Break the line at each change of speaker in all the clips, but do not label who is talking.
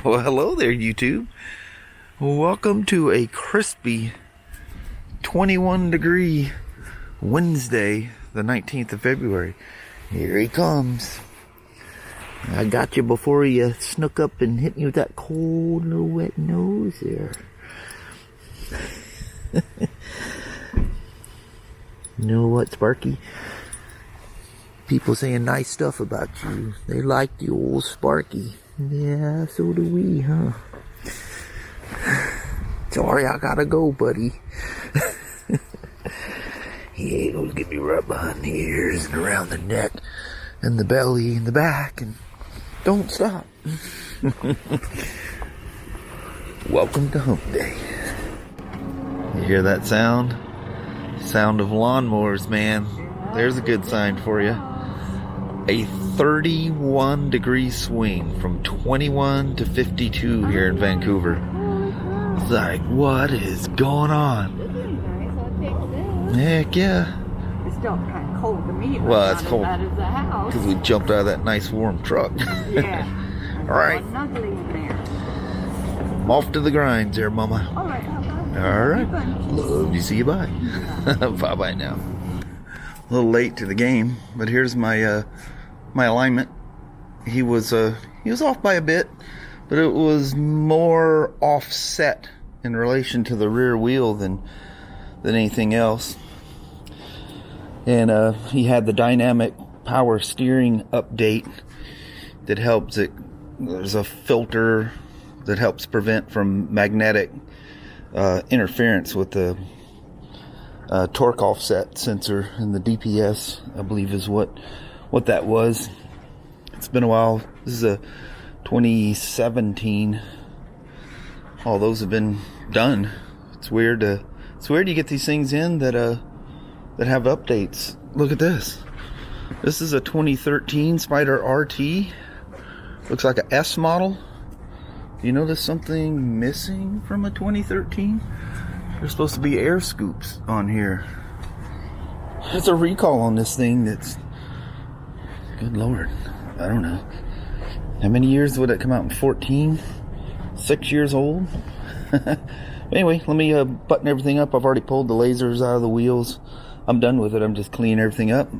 Well, hello there, YouTube. Welcome to a crispy 21-degree Wednesday, the 19th of February. Here he comes. I got you before you snuck up and hit me with that cold little wet nose there. You know what, Sparky? People saying nice stuff about you. They like the old Sparky. Yeah, so do we, huh? Sorry, I gotta go, buddy. He ain't gonna get me right behind the ears and around the neck and the belly and the back, and don't stop. Welcome to Hump Day. You hear that sound? Sound of lawnmowers, man. There's a good sign for you. A 31-degree swing from 21 to 52 here in Vancouver. It's like, what is going on? Heck yeah.
It's still kind of cold to me.
Well, it's cold
because
because we jumped out of that nice warm truck.
Yeah.
All right.
There.
I'm off to the grinds there, Mama.
All right.
All right. Love you. See you. Bye. Bye-bye now. A little late to the game, but here's my my alignment. He was off by a bit, but it was more offset in relation to the rear wheel than anything else. And he had the dynamic power steering update that helps it. There's a filter that helps prevent from magnetic interference with the torque offset sensor, and the DPS, I believe, is what that was. It's been a while. This is a 2017. All those have been done. It's weird you get these things in that have updates. Look at this. This is a 2013 Spyder RT. Looks like a S model. Do you notice something missing from a 2013? There's supposed to be air scoops on here. There's a recall on this thing that's... Good Lord. I don't know. How many years would it come out in? 14? 6 years old? Anyway, let me button everything up. I've already pulled the lasers out of the wheels. I'm done with it. I'm just cleaning everything up.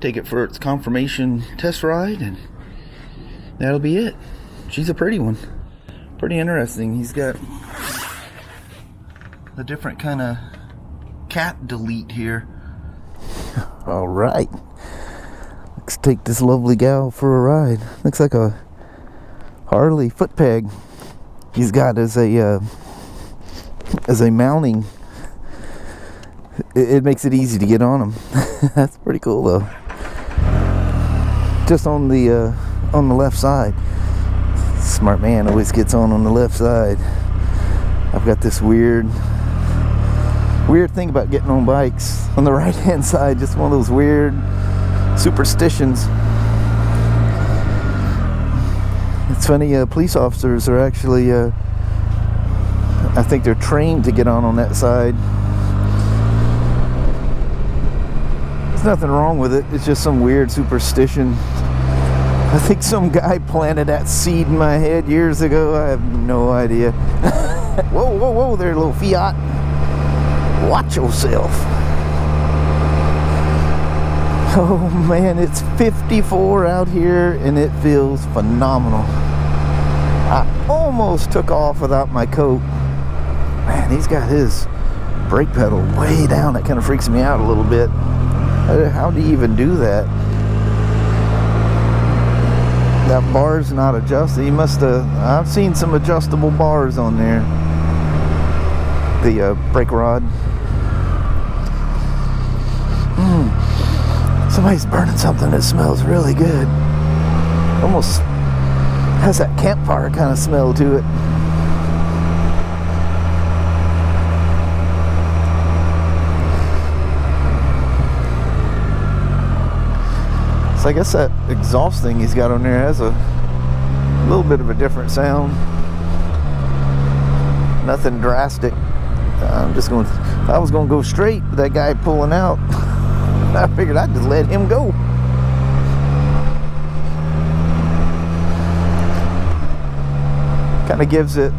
Take it for its confirmation test ride, and that'll be it. She's a pretty one. Pretty interesting. He's got a different kind of cap delete here. All right. Let's take this lovely gal for a ride. Looks like a Harley foot peg he's got as a mounting. It makes it easy to get on him. That's pretty cool though. Just on the left side. Smart man always gets on the left side. I've got this weird thing about getting on bikes on the right hand side. Just one of those weird superstitions. It's funny, police officers are actually I think they're trained to get on that side. There's nothing wrong with it. It's just some weird superstition. I think some guy planted that seed in my head years ago. I have no idea. Whoa there, little Fiat. Watch yourself. Oh man, it's 54 out here and it feels phenomenal. I almost took off without my coat. Man, he's got his brake pedal way down. That kind of freaks me out a little bit. How do you even do that? That bar's not adjusted. He must have... I've seen some adjustable bars on there. The brake rod. Somebody's burning something that smells really good. Almost has that campfire kind of smell to it. So I guess that exhaust thing he's got on there has a little bit of a different sound. Nothing drastic. I was going to go straight, but that guy pulling out, I figured I'd just let him go. Kind of gives it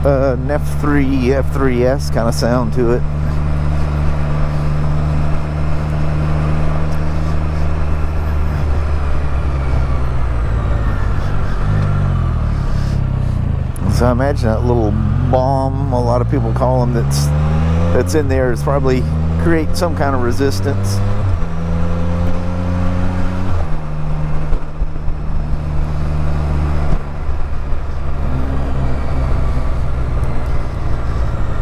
an F3S kind of sound to it. So I imagine that little bomb, a lot of people call them, that's in there is probably create some kind of resistance.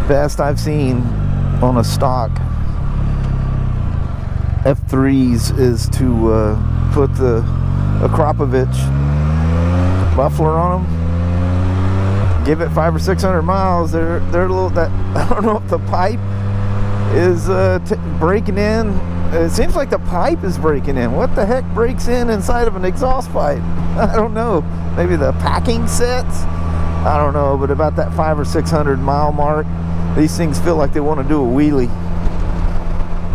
Best I've seen on a stock F3s is to put a Akrapovic muffler on them. Give it 500 or 600 miles. They're a little that I don't know if the pipe is breaking in. It seems like the pipe is breaking in. What the heck breaks in inside of an exhaust pipe? I don't know. Maybe the packing sets. I don't know. But about that 500 or 600 mile mark, these things feel like they want to do a wheelie.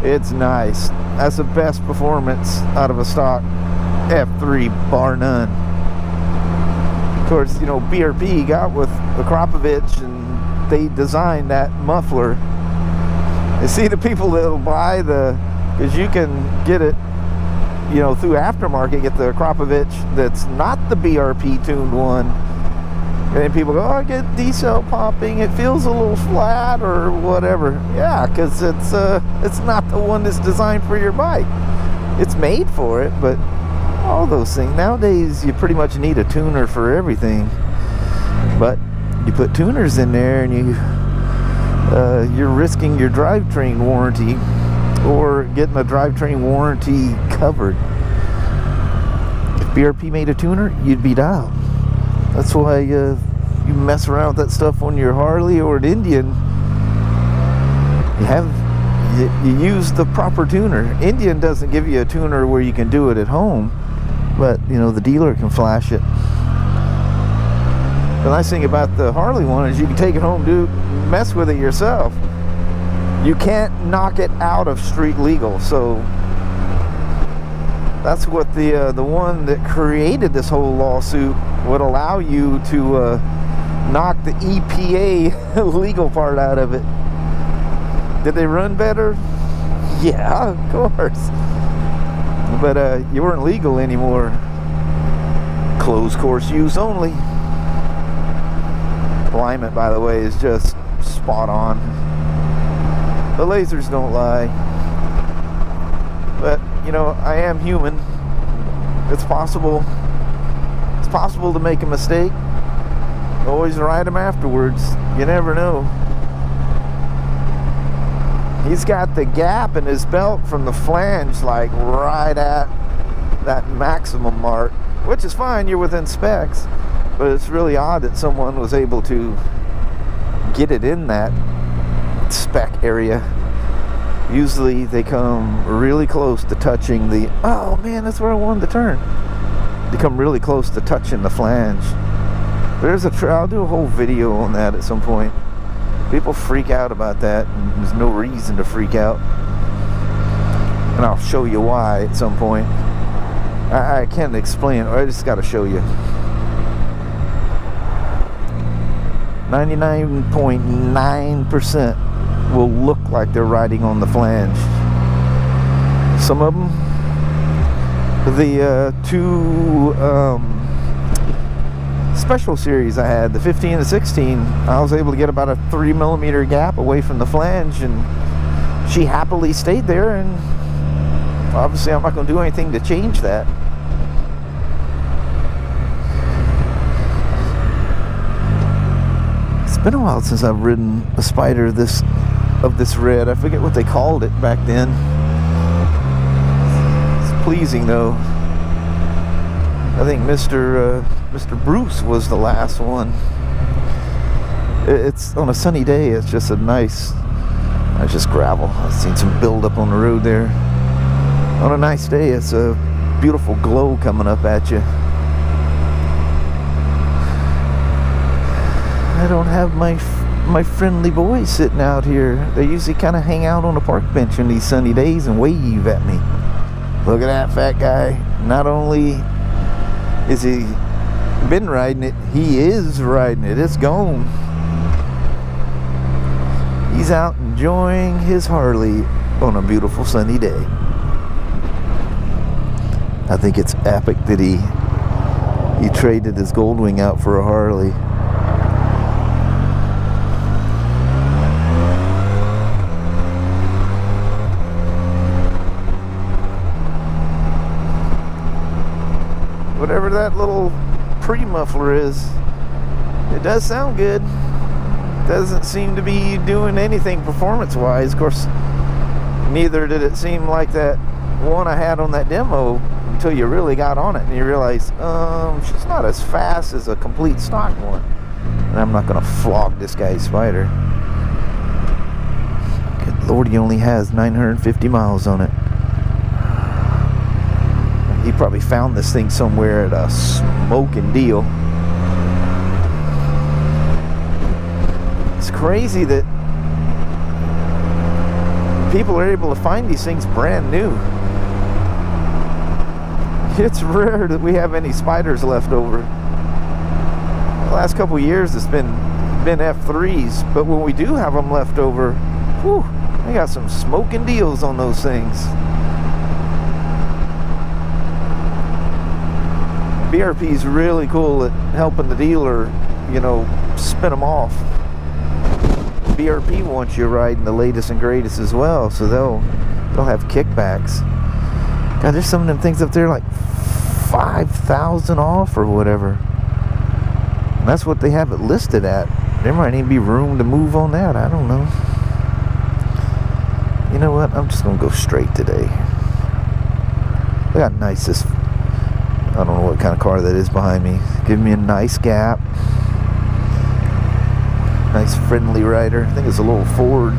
It's nice. That's the best performance out of a stock F3, bar none. Of course, you know, BRP got with Akrapovic and they designed that muffler. You see the people that'll buy because you can get it, you know, through aftermarket, get the Akrapovic that's not the BRP tuned one. And then people go, oh, I get decel popping, it feels a little flat or whatever. Yeah, because it's not the one that's designed for your bike. It's made for it, but all those things. Nowadays, you pretty much need a tuner for everything. But you put tuners in there and you're risking your drivetrain warranty or getting a drivetrain warranty covered. If BRP made a tuner, you'd be dialed. That's why you mess around with that stuff on your Harley or an Indian. You use the proper tuner. Indian doesn't give you a tuner where you can do it at home, but you know the dealer can flash it. The nice thing about the Harley one is you can take it home, mess with it yourself. You can't knock it out of street legal, so that's what the one that created this whole lawsuit would allow you to knock the EPA legal part out of it. Did they run better? Yeah, of course. But you weren't legal anymore. Closed course use only. Alignment, by the way, is just spot on. The lasers don't lie. But you know, I am human. It's possible. It's possible to make a mistake. Always ride him afterwards. You never know. He's got the gap in his belt from the flange like right at that maximum mark, which is fine. You're within specs, but it's really odd that someone was able to get it in that spec area. Usually they come really close to touching the, oh man, that's where I wanted to turn. They come really close to touching the flange. There's I'll do a whole video on that at some point. People freak out about that, and there's no reason to freak out. And I'll show you why at some point. I can't explain it, I just got to show you. 99.9% will look like they're riding on the flange. Some of them, the two special series I had, the 15 and the 16, I was able to get about a 3mm gap away from the flange, and she happily stayed there, and obviously I'm not going to do anything to change that. It's been a while since I've ridden a Spyder of this red. I forget what they called it back then. It's pleasing though. I think Mr. Bruce was the last one. It's on a sunny day. It's just a nice. It's just gravel. I've seen some buildup on the road there. On a nice day, it's a beautiful glow coming up at you. I don't have my friendly boys sitting out here. They usually kind of hang out on the park bench on these sunny days and wave at me. Look at that fat guy. Not only is he been riding it. He is riding it. It's gone. He's out enjoying his Harley on a beautiful sunny day. I think it's epic that he traded his Goldwing out for a Harley. Whatever that little pre-muffler is, it does sound good. Doesn't seem to be doing anything performance-wise. Of course, neither did it seem like that one I had on that demo until you really got on it and you realize, she's not as fast as a complete stock one. And I'm not going to flog this guy's Spyder. Good Lord, he only has 950 miles on it. He probably found this thing somewhere at a smoking deal. It's crazy that people are able to find these things brand new. It's rare that we have any Spyders left over. The last couple of years it's been F3s, but when we do have them left over, whew, they got some smoking deals on those things. BRP is really cool at helping the dealer, you know, spin them off. BRP wants you riding the latest and greatest as well, so they'll have kickbacks. God, there's some of them things up there like 5,000 off or whatever. And that's what they have it listed at. There might even be room to move on that. I don't know. You know what? I'm just gonna go straight today. Look how nice this. I don't know what kind of car that is behind me. Give me a nice gap. Nice friendly rider. I think it's a little Ford.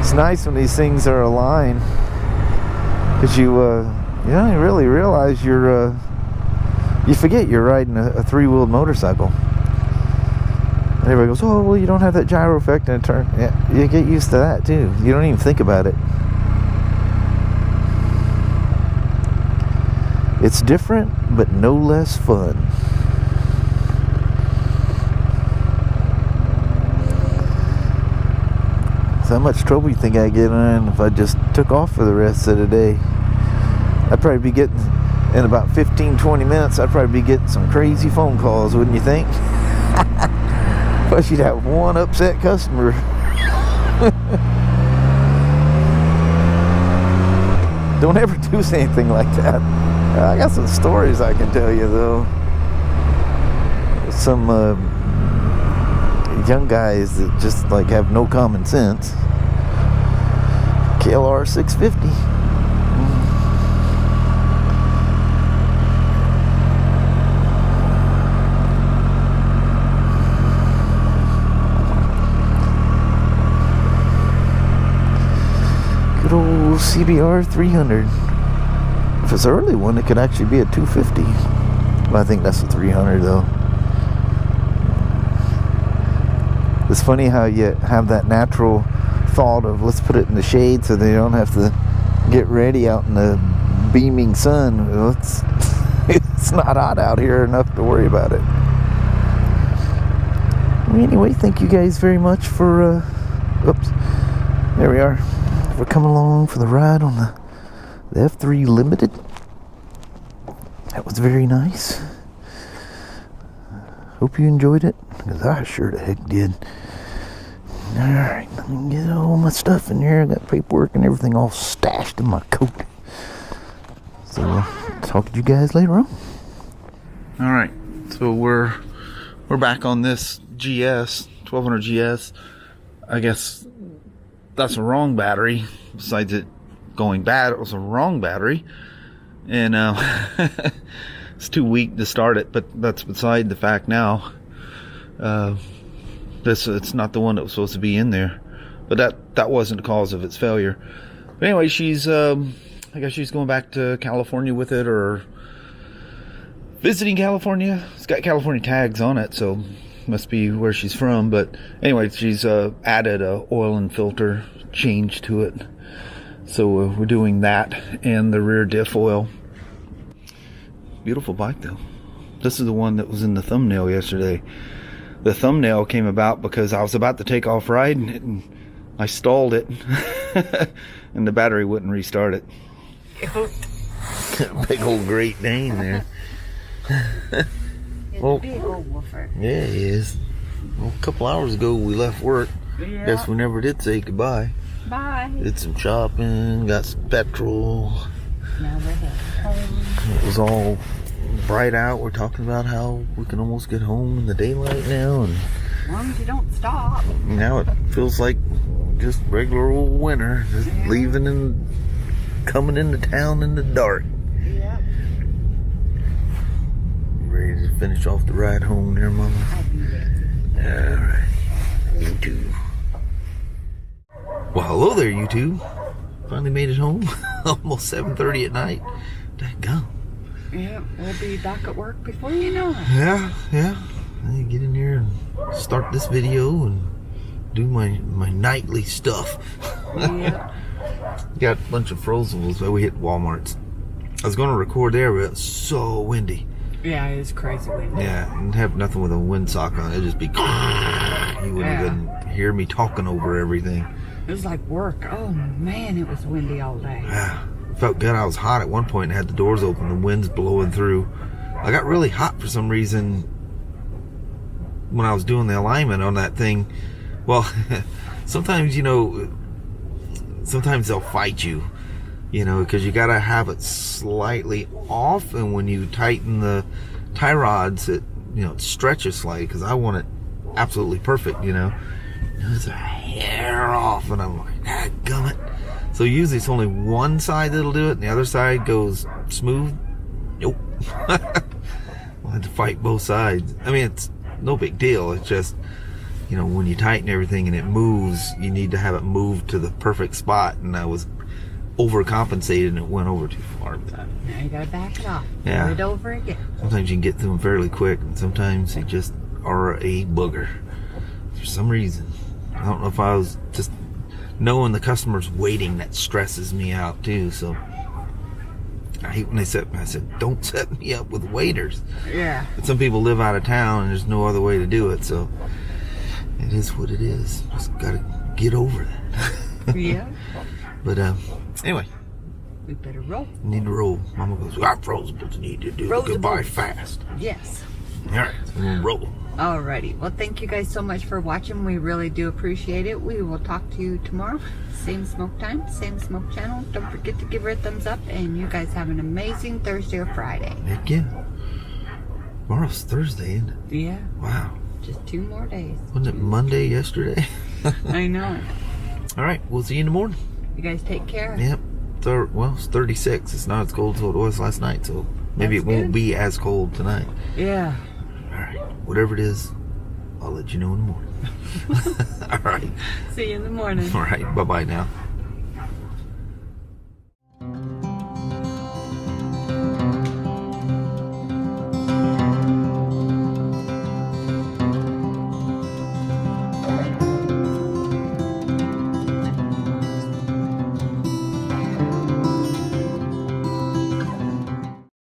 It's nice when these things are aligned, because you don't really realize you forget you're riding a three-wheeled motorcycle. And everybody goes, oh, well, you don't have that gyro effect in a turn. Yeah, you get used to that too. You don't even think about it. It's different, but no less fun. So how much trouble you think I'd get in if I just took off for the rest of the day? I'd probably be getting, in about 15-20 minutes, I'd probably be getting some crazy phone calls, wouldn't you think? Plus you'd have one upset customer. Don't ever do anything like that. I got some stories I can tell you though. Some young guys that just like have no common sense. KLR 650. Good old CBR 300. If it's an early one, it could actually be a 250. But I think that's a 300 though. It's funny how you have that natural thought of let's put it in the shade so they don't have to get ready out in the beaming sun. Well, it's not hot out here enough to worry about it. Anyway, thank you guys very much for oops, there we are, for coming along for the ride on the F3 Limited. That was very nice. Hope you enjoyed it, because I sure the heck did. Alright, let me get all my stuff in here. I got paperwork and everything all stashed in my coat. So I'll talk to you guys later on. Alright, so we're back on this GS 1200 GS. I guess that's a wrong battery. Besides it going bad, it was a wrong battery, and it's too weak to start it, but that's beside the fact now. It's not the one that was supposed to be in there, but that wasn't the cause of its failure. But anyway, she's I guess she's going back to California with it, or visiting California. It's got California tags on it, so must be where she's from. But anyway, she's added a oil and filter change to it. So we're doing that and the rear diff oil. Beautiful bike though. This is the one that was in the thumbnail yesterday. The thumbnail came about because I was about to take off riding it and I stalled it and the battery wouldn't restart it. Big old Great Dane there.
Well, a big old woofer.
Yeah, he is. Well, a couple hours ago we left work.
Yeah.
Guess we never did say goodbye.
Bye.
Did some shopping, got some petrol.
Now we're heading home.
It was all bright out. We're talking about how we can almost get home in the daylight now, and
As long as you don't stop.
now it feels like just regular old winter, just leaving and coming into town in the dark.
Yep.
Ready to finish off the ride home there, Mama?
I'll be ready.
Alright, YouTube. Well, hello there, YouTube. Finally made it home. Almost 7:30 at night. Dadgum.
Yeah, we'll be back at work before you know it.
Yeah. I need to get in there and start this video and do my nightly stuff.
Yeah.
Got a bunch of frozables, but we hit Walmart's. I was going to record there, but it's so windy.
Yeah, it is crazy windy.
Yeah, and have nothing with a windsock on. It'd just be... You wouldn't even hear me talking over everything.
It was like work. Oh man, it was windy all day.
Yeah, felt good. I was hot at one point and had the doors open. The wind's blowing through. I got really hot for some reason when I was doing the alignment on that thing. Well, sometimes, sometimes they'll fight you, because you got to have it slightly off. And when you tighten the tie rods, it stretches slightly because I want it absolutely perfect, It's a hair off, and I'm like, dadgummit. So usually it's only one side that'll do it, and the other side goes smooth. Nope. I had to fight both sides. I mean, it's no big deal. It's just, when you tighten everything and it moves, you need to have it move to the perfect spot, and I was overcompensated and it went over too far.
Now you gotta back it off.
Yeah.
Do it over again.
Sometimes you can get through them fairly quick, and sometimes they just are a booger for some reason. I don't know if I was just knowing the customer's waiting that stresses me out too. So I hate when I said, don't set me up with waiters.
Yeah.
But some people live out of town and there's no other way to do it. So it is what it is. Just gotta get over that.
Yeah.
But anyway,
We better roll.
need to roll. Mama goes, we got frozables. Need to do goodbye fast.
Yes.
All right, so we'll roll.
Alrighty. Well, thank you guys so much for watching. We really do appreciate it. We will talk to you tomorrow. Same smoke time, same smoke channel. Don't forget to give her a thumbs up. And you guys have an amazing Thursday or Friday.
Heck yeah. Tomorrow's Thursday, isn't it?
Yeah.
Wow.
Just 2 more days.
Wasn't it Monday yesterday?
I know.
All right, we'll see you in the morning.
You guys take care.
Yep. Well, it's 36. It's not as cold as it was last night, so maybe
That's
it won't
good.
be as cold tonight.
Yeah.
All right. Whatever it is, I'll let you know in the morning. All right.
See you in the morning.
All right. Bye-bye now.